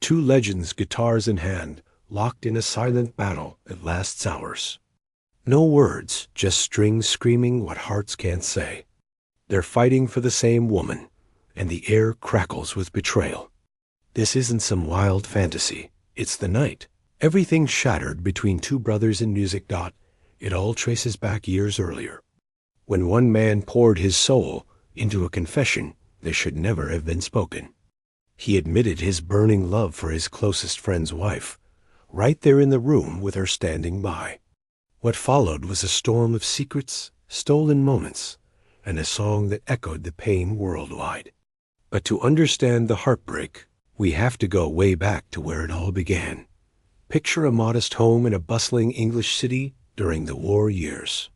Two legends, guitars in hand, locked in a silent battle that lasts hours. No words, just strings screaming what hearts can't say. They're fighting for the same woman, and the air crackles with betrayal. This isn't some wild fantasy. It's the night. Everything shattered between two brothers in music. It all traces back years earlier, when one man poured his soul into a confession that should never have been spoken. He admitted his burning love for his closest friend's wife, right there in the room with her standing by. What followed was a storm of secrets, stolen moments, and a song that echoed the pain worldwide. But to understand the heartbreak, we have to go way back to where it all began. Picture a modest home in a bustling English city during the war years.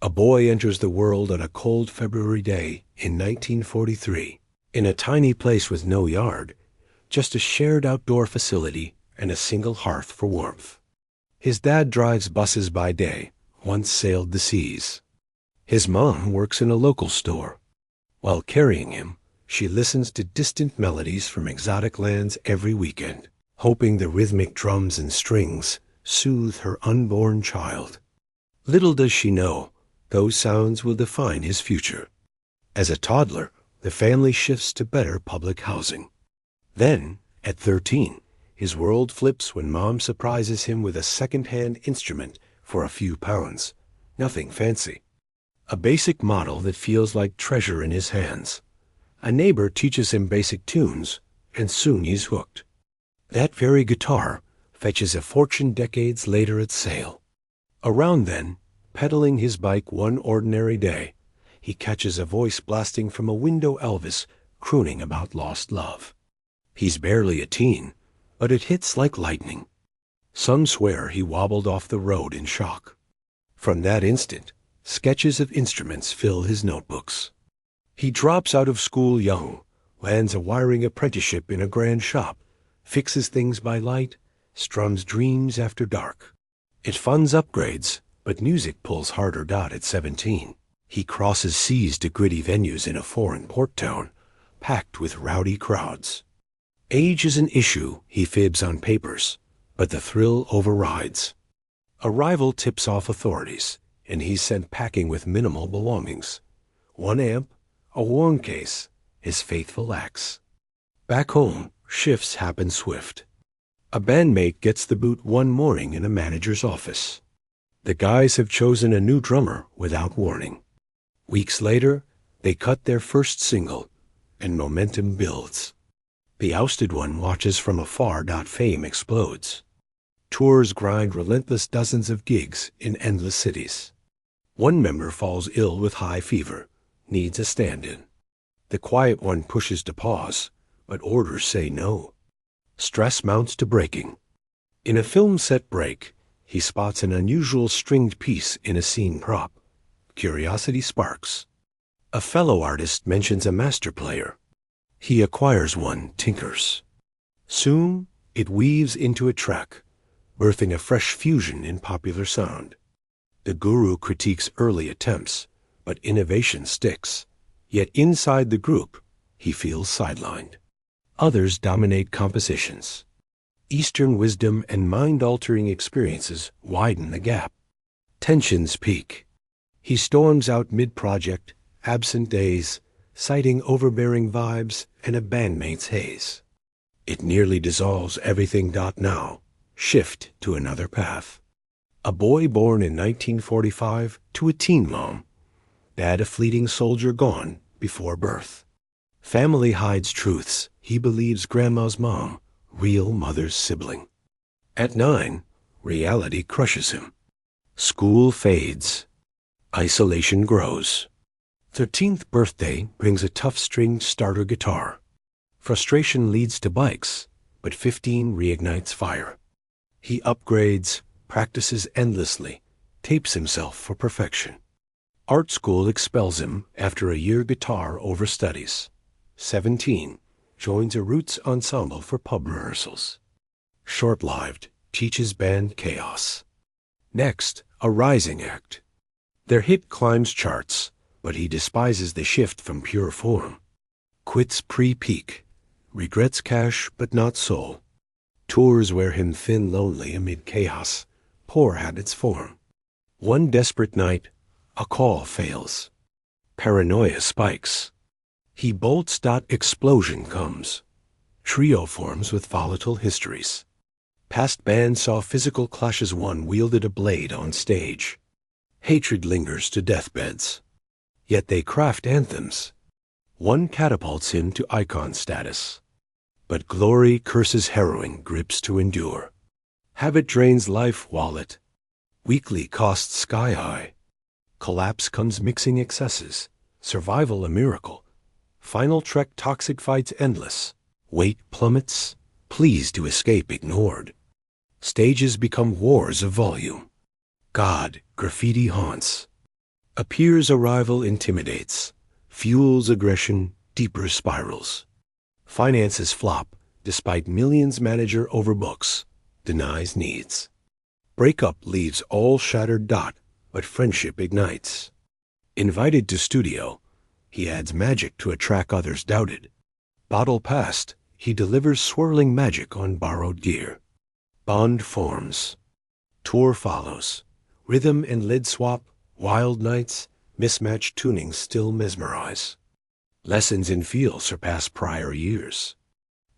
A boy enters the world on a cold February day in 1943, in a tiny place with no yard, just a shared outdoor facility and a single hearth for warmth. His dad drives buses by day, once sailed the seas. His mom works in a local store. While carrying him, she listens to distant melodies from exotic lands every weekend, hoping the rhythmic drums and strings soothe her unborn child. Little does she know, those sounds will define his future. As a toddler, the family shifts to better public housing. Then, at 13, his world flips when Mom surprises him with a second-hand instrument for a few pounds. Nothing fancy. A basic model that feels like treasure in his hands. A neighbor teaches him basic tunes, and soon he's hooked. That very guitar fetches a fortune decades later at sale. Around then, pedaling his bike one ordinary day, he catches a voice blasting from a window, Elvis, crooning about lost love. He's barely a teen, but it hits like lightning. Some swear he wobbled off the road in shock. From that instant, sketches of instruments fill his notebooks. He drops out of school young, lands a wiring apprenticeship in a grand shop, fixes things by light, strums dreams after dark. It funds upgrades, but music pulls harder. At 17, he crosses seas to gritty venues in a foreign port town, packed with rowdy crowds. Age is an issue, he fibs on papers, but the thrill overrides. A rival tips off authorities, and he's sent packing with minimal belongings. 1 amp, a worn case, his faithful axe. Back home, shifts happen swift. A bandmate gets the boot one morning in a manager's office. The guys have chosen a new drummer without warning. Weeks later, they cut their first single, and momentum builds. The ousted one watches from afar. Fame explodes. Tours grind relentless, dozens of gigs in endless cities. One member falls ill with high fever, needs a stand-in. The quiet one pushes to pause, but orders say no. Stress mounts to breaking. In a film set break, he spots an unusual stringed piece in a scene prop. Curiosity sparks. A fellow artist mentions a master player. He acquires one, tinkers. Soon, it weaves into a track, birthing a fresh fusion in popular sound. The guru critiques early attempts, but innovation sticks. Yet inside the group, he feels sidelined. Others dominate compositions. Eastern wisdom and mind-altering experiences widen the gap. Tensions peak. He storms out mid-project, absent days, citing overbearing vibes and a bandmate's haze. It nearly dissolves everything. Now, shift to another path. A boy born in 1945 to a teen mom. Dad a fleeting soldier gone before birth. Family hides truths. He believes grandma's mom, real mother's sibling. At 9, reality crushes him. School fades. Isolation grows. 13th birthday brings a tough stringed starter guitar. Frustration leads to bikes, but 15 reignites fire. He upgrades, practices endlessly, tapes himself for perfection. Art school expels him after a year guitar over studies. 17, joins a roots ensemble for pub rehearsals. Short-lived, teaches band chaos. Next, a rising act. Their hit climbs charts, but he despises the shift from pure form. Quits pre-peak. Regrets cash but not soul. Tours wear him thin, lonely amid chaos. Poor had its form. One desperate night, a call fails. Paranoia spikes. He bolts. Explosion comes. Trio forms with volatile histories. Past bands saw physical clashes. One wielded a blade on stage. Hatred lingers to deathbeds. Yet they craft anthems. One catapults him to icon status. But glory curses harrowing grips to endure. Habit drains life wallet. Weekly costs sky high. Collapse comes mixing excesses. Survival a miracle. Final trek toxic fights endless. Weight plummets. Pleas to escape ignored. Stages become wars of volume. God, graffiti haunts. Appears arrival intimidates. Fuels aggression, deeper spirals. Finances flop, despite millions. Manager overbooks, denies needs. Breakup leaves all shattered. But friendship ignites. Invited to studio, he adds magic to a track others doubted. Bottle past, he delivers swirling magic on borrowed gear. Bond forms. Tour follows. Rhythm and lid swap, wild nights, mismatched tunings still mesmerize. Lessons in feel surpass prior years.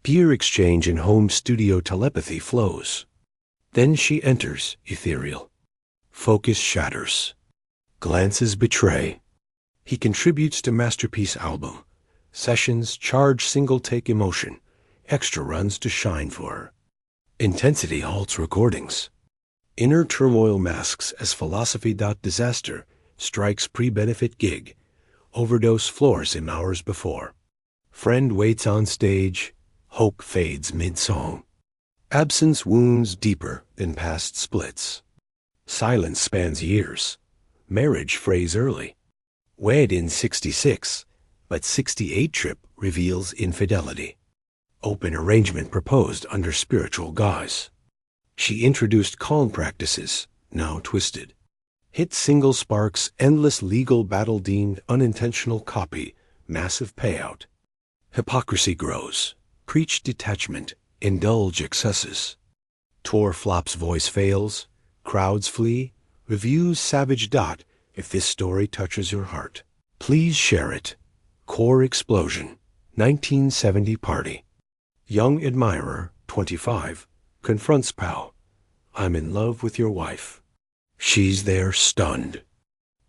Peer exchange and home studio telepathy flows. Then she enters, ethereal. Focus shatters. Glances betray. He contributes to masterpiece album. Sessions charge single-take emotion. Extra runs to shine for her. Intensity halts recordings. Inner turmoil masks as philosophy. Disaster strikes pre-benefit gig. Overdose floors him hours before. Friend waits on stage. Hope fades mid-song. Absence wounds deeper than past splits. Silence spans years. Marriage frays early. Wed in 66, but 68 trip reveals infidelity. Open arrangement proposed under spiritual guise. She introduced calm practices, now twisted. Hit single sparks, endless legal battle deemed unintentional copy, massive payout. Hypocrisy grows. Preach detachment, indulge excesses. Tour flops, voice fails, crowds flee, reviews savage. If this story touches your heart, please share it. Core explosion, 1970 party. Young admirer, 25, confronts pal. I'm in love with your wife. She's there stunned.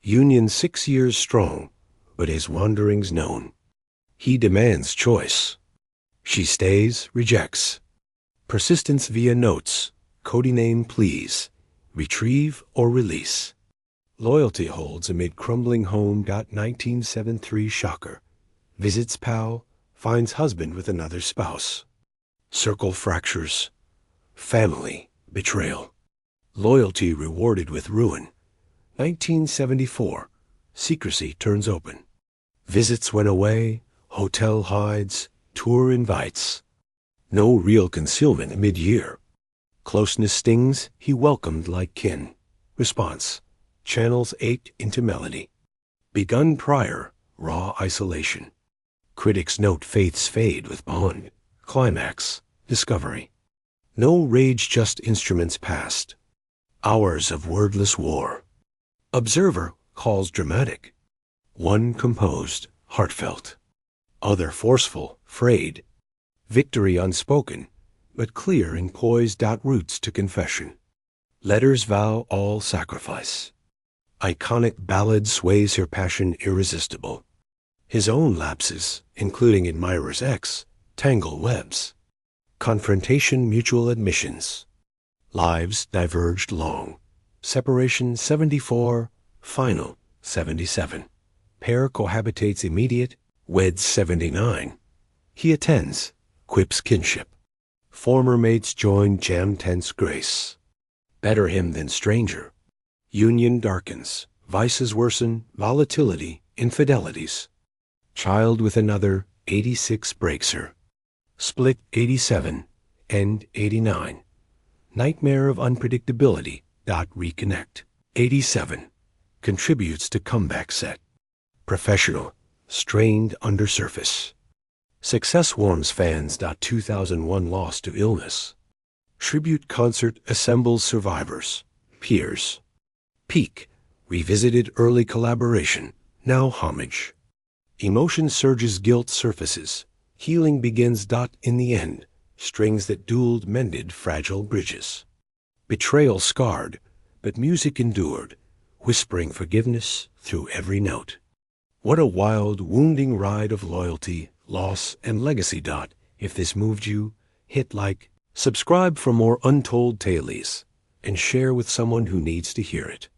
Union 6 years strong, but his wanderings known. He demands choice. She stays, rejects. Persistence via notes, cody name please, retrieve or release. Loyalty holds amid crumbling home. 1973 shocker. Visits pal, finds husband with another spouse. Circle fractures. Family, betrayal. Loyalty rewarded with ruin. 1974. Secrecy turns open. Visits went away, hotel hides, tour invites. No real concealment mid-year. Closeness stings, he welcomed like kin. Response. Channels ached into melody. Begun prior, raw isolation. Critics note faiths fade with bond. Climax, discovery. No rage, just instruments past. Hours of wordless war. Observer calls dramatic. One composed, heartfelt. Other forceful, frayed. Victory unspoken, but clear and poised. Roots to confession. Letters vow all sacrifice. Iconic ballad sways her passion irresistible. His own lapses, including admirer's ex, tangle webs. Confrontation, mutual admissions. Lives diverged long. Separation 74, final 77. Pair cohabitates immediate, weds 79. He attends, quips kinship. Former mates join, jam tense grace. Better him than stranger. Union darkens, vices worsen, volatility, infidelities. Child with another, 86 breaks her. Split 87, end 89. Nightmare of unpredictability. Reconnect 87. Contributes to comeback set. Professional, strained under surface. Success warms fans. 2001 loss to illness. Tribute concert assembles survivors, peers. Peak, revisited early collaboration, now homage. Emotion surges, guilt surfaces. Healing begins. In the end, strings that dueled mended fragile bridges. Betrayal scarred, but music endured, whispering forgiveness through every note. What a wild, wounding ride of loyalty, loss, and legacy. If this moved you, hit like, subscribe for more untold tales, and share with someone who needs to hear it.